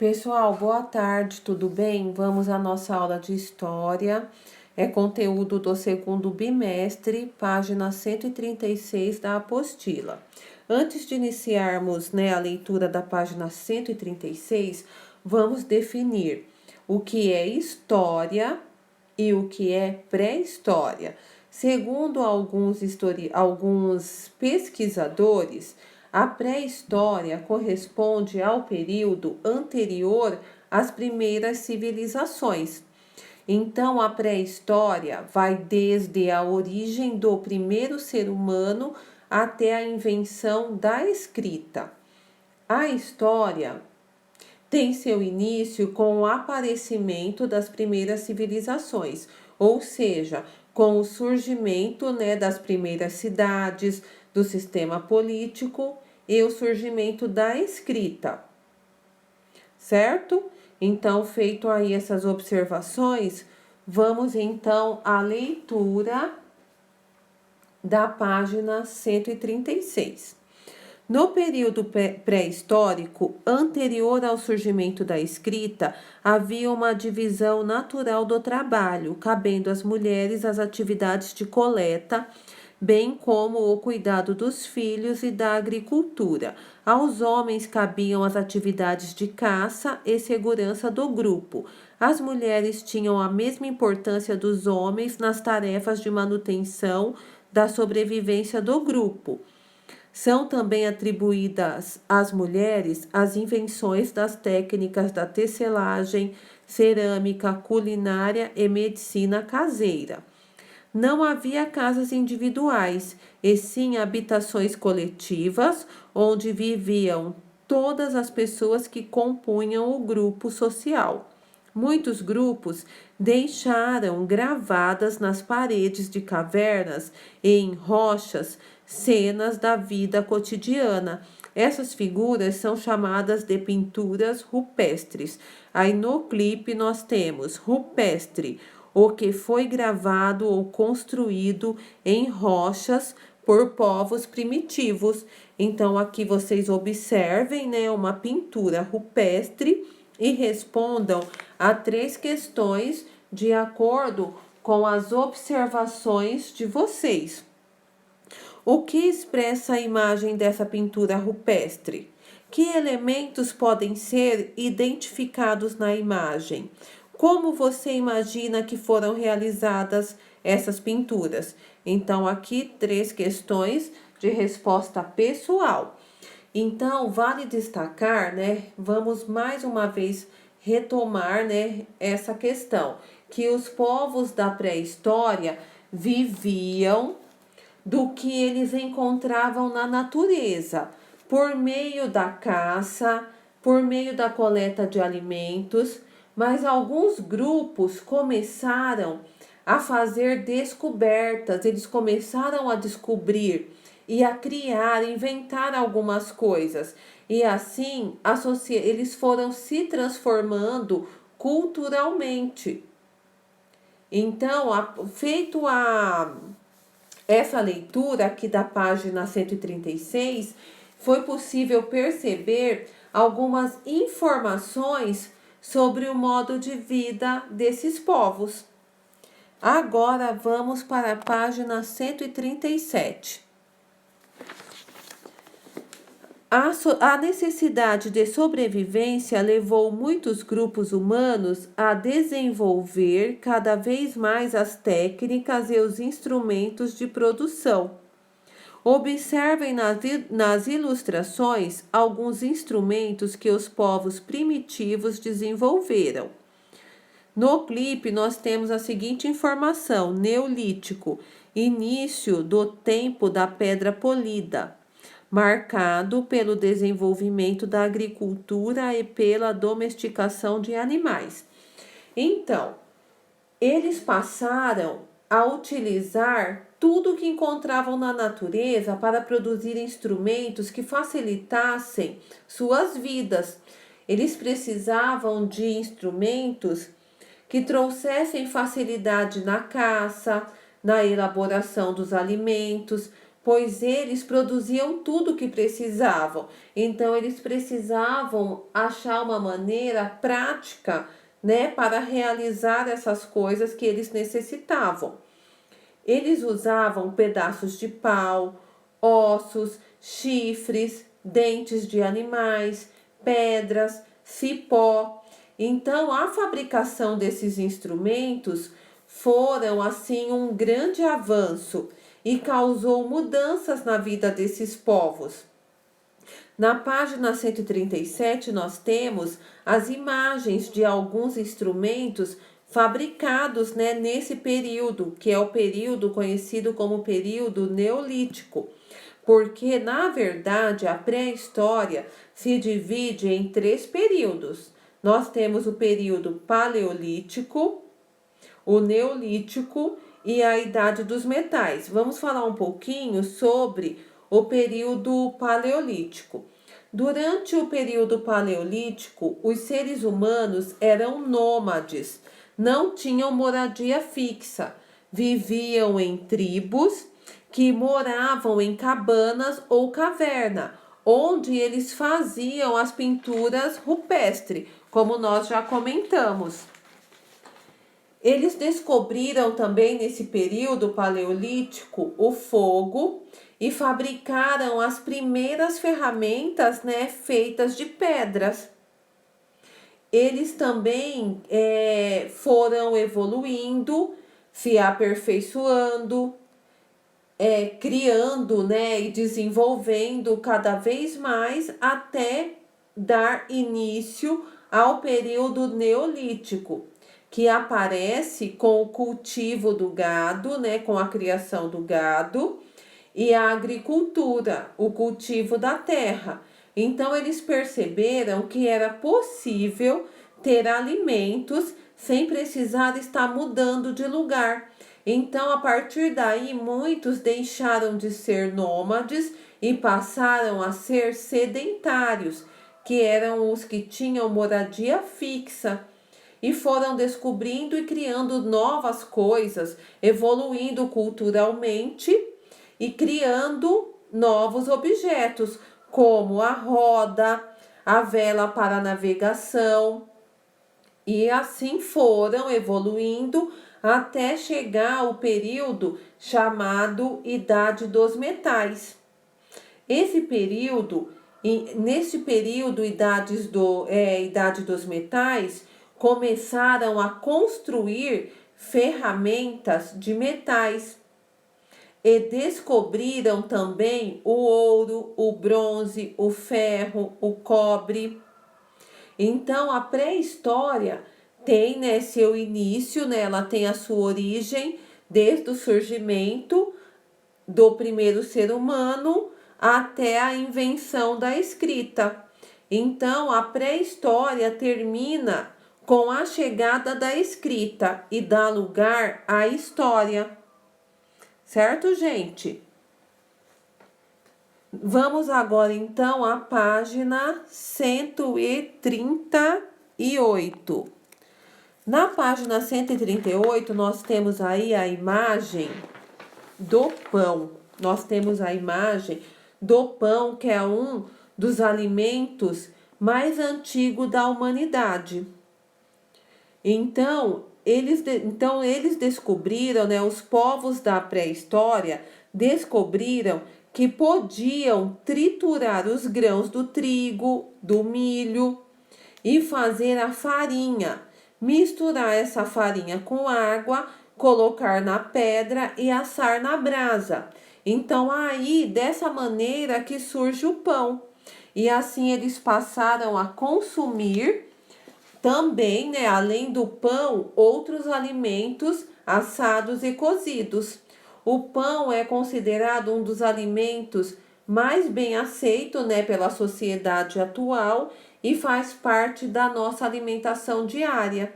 Pessoal, boa tarde, tudo bem? Vamos à nossa aula de História. É conteúdo do segundo bimestre, página 136 da apostila. Antes de iniciarmos, a leitura da página 136, vamos definir o que é história e o que é pré-história. Segundo alguns pesquisadores, a pré-história corresponde ao período anterior às primeiras civilizações. Então, a pré-história vai desde a origem do primeiro ser humano até a invenção da escrita. A história tem seu início com o aparecimento das primeiras civilizações, ou seja, com o surgimento, das primeiras cidades, do sistema político e o surgimento da escrita, certo? Então, feito aí essas observações, vamos então à leitura da página 136. No período pré-histórico, anterior ao surgimento da escrita, havia uma divisão natural do trabalho, cabendo às mulheres as atividades de coleta, bem como o cuidado dos filhos e da agricultura. Aos homens cabiam as atividades de caça e segurança do grupo. As mulheres tinham a mesma importância dos homens nas tarefas de manutenção da sobrevivência do grupo. São também atribuídas às mulheres as invenções das técnicas da tecelagem, cerâmica, culinária e medicina caseira. Não havia casas individuais, e sim habitações coletivas, onde viviam todas as pessoas que compunham o grupo social. Muitos grupos deixaram gravadas nas paredes de cavernas e em rochas cenas da vida cotidiana. Essas figuras são chamadas de pinturas rupestres. Aí no clipe nós temos rupestre, o que foi gravado ou construído em rochas por povos primitivos. Então aqui vocês observem, uma pintura rupestre e respondam a 3 questões de acordo com as observações de vocês. O que expressa a imagem dessa pintura rupestre? Que elementos podem ser identificados na imagem? Como você imagina que foram realizadas essas pinturas? Então, aqui 3 questões de resposta pessoal. Então, vale destacar, vamos mais uma vez retomar, essa questão, que os povos da pré-história viviam do que eles encontravam na natureza, por meio da caça, por meio da coleta de alimentos, mas alguns grupos começaram a fazer descobertas, eles começaram a descobrir e a criar, inventar algumas coisas. E assim, eles foram se transformando culturalmente. Então, feito essa leitura aqui da página 136, foi possível perceber algumas informações sobre o modo de vida desses povos. Agora vamos para a página 137. A necessidade de sobrevivência levou muitos grupos humanos a desenvolver cada vez mais as técnicas e os instrumentos de produção. Observem nas ilustrações alguns instrumentos que os povos primitivos desenvolveram. No clipe, nós temos a seguinte informação: Neolítico, início do tempo da pedra polida, marcado pelo desenvolvimento da agricultura e pela domesticação de animais. Então, eles passaram a utilizar tudo que encontravam na natureza para produzir instrumentos que facilitassem suas vidas. Eles precisavam de instrumentos que trouxessem facilidade na caça, na elaboração dos alimentos, pois eles produziam tudo o que precisavam. Então, eles precisavam achar uma maneira prática, né, para realizar essas coisas que eles necessitavam. Eles usavam pedaços de pau, ossos, chifres, dentes de animais, pedras, cipó. Então, a fabricação desses instrumentos foram assim um grande avanço e causou mudanças na vida desses povos. Na página 137, nós temos as imagens de alguns instrumentos fabricados, né, nesse período, que é o período conhecido como período neolítico. Porque, na verdade, a pré-história se divide em 3 períodos. Nós temos o período paleolítico, o neolítico e a idade dos metais. Vamos falar um pouquinho sobre o período paleolítico. Durante o período paleolítico, os seres humanos eram nômades, não tinham moradia fixa, viviam em tribos que moravam em cabanas ou caverna, onde eles faziam as pinturas rupestres, como nós já comentamos. Eles descobriram também nesse período paleolítico o fogo e fabricaram as primeiras ferramentas, né, feitas de pedras. Eles também foram evoluindo, se aperfeiçoando, criando, né, e desenvolvendo cada vez mais até dar início ao período neolítico, que aparece com o cultivo do gado, né, com a criação do gado e a agricultura, o cultivo da terra. Então eles perceberam que era possível ter alimentos sem precisar estar mudando de lugar. Então, a partir daí, muitos deixaram de ser nômades e passaram a ser sedentários, que eram os que tinham moradia fixa, e foram descobrindo e criando novas coisas, evoluindo culturalmente e criando novos objetos, como a roda, a vela para navegação, e assim foram evoluindo até chegar ao período chamado Idade dos Metais. Nesse período, Idade dos Metais, começaram a construir ferramentas de metais e descobriram também o ouro, o bronze, o ferro, o cobre. Então, a pré-história tem, né, seu início, né, ela tem a sua origem desde o surgimento do primeiro ser humano até a invenção da escrita. Então, a pré-história termina com a chegada da escrita e dá lugar à história. Certo, gente? Vamos agora então à página 138. Na página 138, nós temos aí a imagem do pão. Nós temos a imagem do pão, que é um dos alimentos mais antigos da humanidade. Então, eles descobriram, né, os povos da pré-história descobriram que podiam triturar os grãos do trigo, do milho e fazer a farinha, misturar essa farinha com água, colocar na pedra e assar na brasa. Então aí, dessa maneira que surge o pão. E assim eles passaram a consumir também, né, além do pão, outros alimentos assados e cozidos. O pão é considerado um dos alimentos mais bem aceito, né, pela sociedade atual e faz parte da nossa alimentação diária.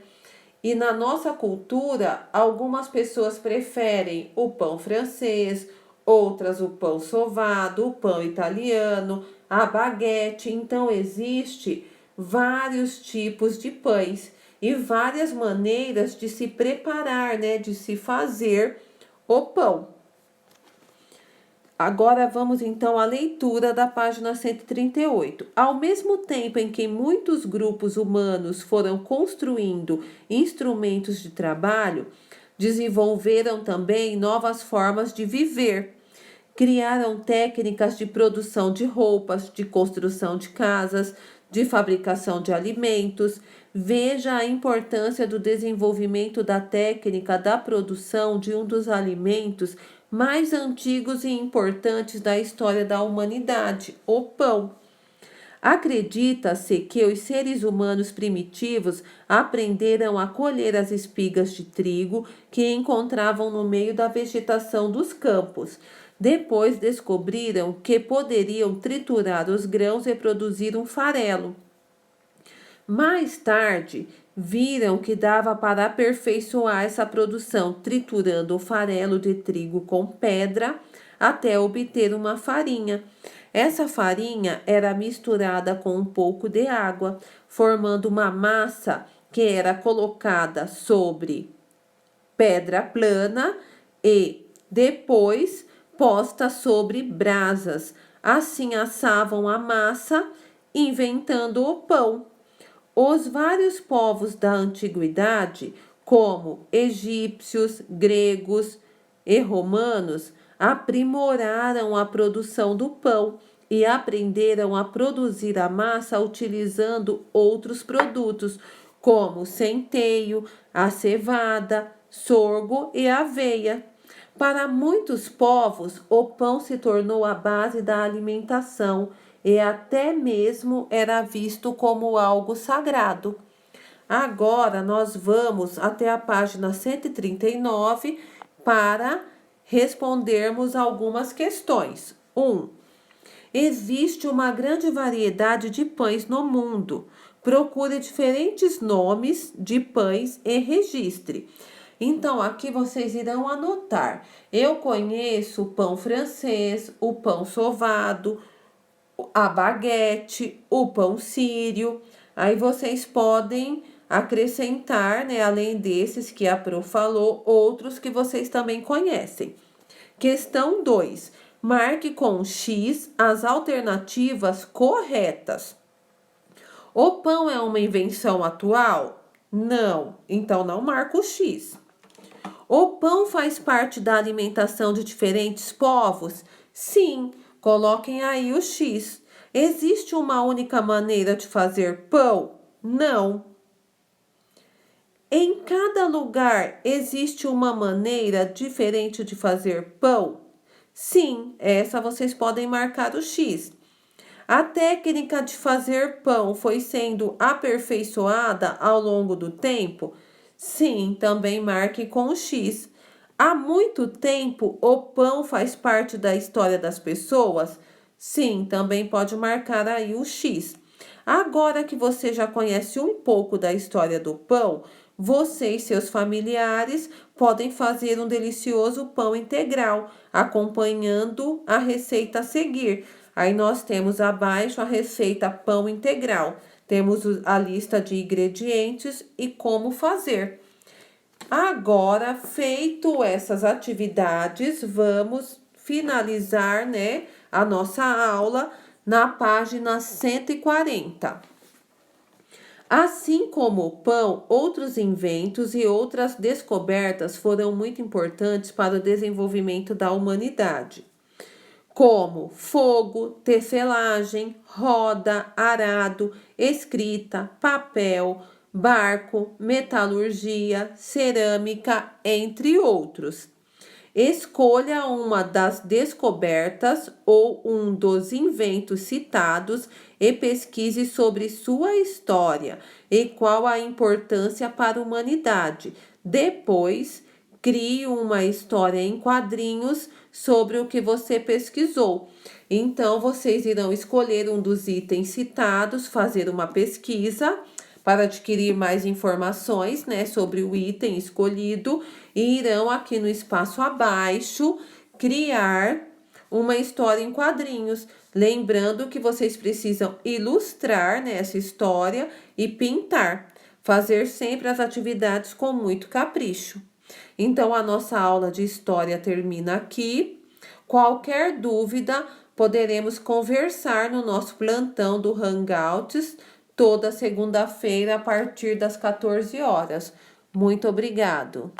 E na nossa cultura, algumas pessoas preferem o pão francês, outras o pão sovado, o pão italiano, a baguete. Então existe vários tipos de pães e várias maneiras de se preparar, né, de se fazer o pão. Agora vamos então à leitura da página 138. Ao mesmo tempo em que muitos grupos humanos foram construindo instrumentos de trabalho, desenvolveram também novas formas de viver. Criaram técnicas de produção de roupas, de construção de casas, de fabricação de alimentos. Veja a importância do desenvolvimento da técnica da produção de um dos alimentos mais antigos e importantes da história da humanidade, o pão. Acredita-se que os seres humanos primitivos aprenderam a colher as espigas de trigo que encontravam no meio da vegetação dos campos. Depois descobriram que poderiam triturar os grãos e produzir um farelo. Mais tarde, viram que dava para aperfeiçoar essa produção, triturando o farelo de trigo com pedra até obter uma farinha. Essa farinha era misturada com um pouco de água, formando uma massa que era colocada sobre pedra plana e depois posta sobre brasas. Assim assavam a massa, inventando o pão. Os vários povos da antiguidade, como egípcios, gregos e romanos, aprimoraram a produção do pão e aprenderam a produzir a massa utilizando outros produtos, como o centeio, a cevada, sorgo e aveia. Para muitos povos, o pão se tornou a base da alimentação e até mesmo era visto como algo sagrado. Agora nós vamos até a página 139 para respondermos algumas questões. 1. Existe uma grande variedade de pães no mundo. Procure diferentes nomes de pães e registre. Então, aqui vocês irão anotar. Eu conheço o pão francês, o pão sovado, a baguete, o pão sírio. Aí vocês podem acrescentar, né, além desses que a Pro falou, outros que vocês também conhecem. Questão 2. Marque com X as alternativas corretas. O pão é uma invenção atual? Não, então não marca o X. O pão faz parte da alimentação de diferentes povos? Sim, coloquem aí o X. Existe uma única maneira de fazer pão? Não. Em cada lugar existe uma maneira diferente de fazer pão? Sim, essa vocês podem marcar o X. A técnica de fazer pão foi sendo aperfeiçoada ao longo do tempo? Sim, também marque com o X. Há muito tempo o pão faz parte da história das pessoas? Sim, também pode marcar aí o X. Agora que você já conhece um pouco da história do pão, você e seus familiares podem fazer um delicioso pão integral, acompanhando a receita a seguir. Aí nós temos abaixo a receita pão integral. Temos a lista de ingredientes e como fazer. Agora, feito essas atividades, vamos finalizar, né, a nossa aula na página 140. Assim como o pão, outros inventos e outras descobertas foram muito importantes para o desenvolvimento da humanidade, como fogo, tecelagem, roda, arado, escrita, papel, barco, metalurgia, cerâmica, entre outros. Escolha uma das descobertas ou um dos inventos citados e pesquise sobre sua história e qual a importância para a humanidade. Depois, crie uma história em quadrinhos sobre o que você pesquisou. Então, vocês irão escolher um dos itens citados, fazer uma pesquisa para adquirir mais informações, né, sobre o item escolhido e irão aqui no espaço abaixo criar uma história em quadrinhos. Lembrando que vocês precisam ilustrar, né, essa história e pintar. Fazer sempre as atividades com muito capricho. Então, a nossa aula de história termina aqui. Qualquer dúvida, poderemos conversar no nosso plantão do Hangouts toda segunda-feira a partir das 14 horas. Muito obrigado.